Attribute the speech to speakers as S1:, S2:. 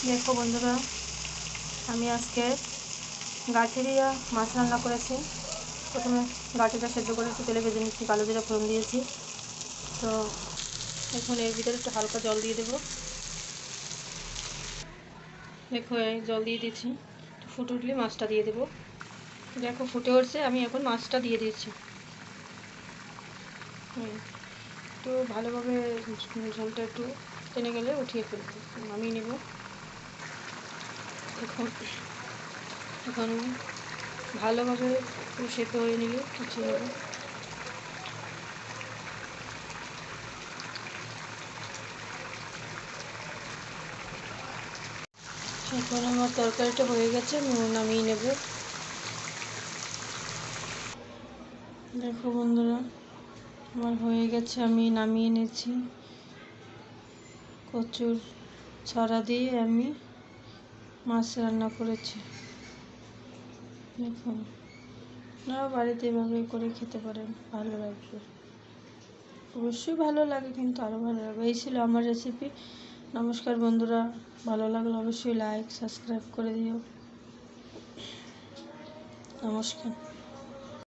S1: দেখো বন্ধুরা, আমি আজকে গাঠিরিয়া মাছ রান্না করেছি। প্রথমে গাঠিটা সেদ্ধ করে একটু তেলে ভেজে নিচ্ছি, কালো জিরা ফোড়ন দিয়েছি। তো এখন এর ভিতরে একটু হালকা জল দিয়ে দেবো। দেখো এই জল দিয়ে দিচ্ছি, ফুটে উঠলে মাছটা দিয়ে দেবো। দেখো ফুটে উঠছে, আমি এখন মাছটা দিয়ে দিচ্ছি। একটু ভালোভাবে ঝোলটা একটু টেনে গেলে উঠিয়ে ফেলবো, নামিয়ে নেব। এখন ভালোভাবে সেদ্ধ হয়ে নিলে উঠিয়ে নেব। এখন আমার তরকারিটা হয়ে গেছে, আমি নামিয়ে নেব। দেখো বন্ধুরা, আমার হয়ে গেছে, আমি নামিয়ে নিয়েছি। কচুর ছড়া দিয়ে আমি মাছ রান্না করেছি। দেখুন, আপনারাও বাড়িতে এভাবে করে খেতে পারেন, ভালো লাগবে। অবশ্যই ভালো লাগে, কিন্তু আরও ভালো লাগবে। এই ছিল আমার রেসিপি। নমস্কার বন্ধুরা, ভালো লাগলে অবশ্যই লাইক সাবস্ক্রাইব করে দিও। নমস্কার।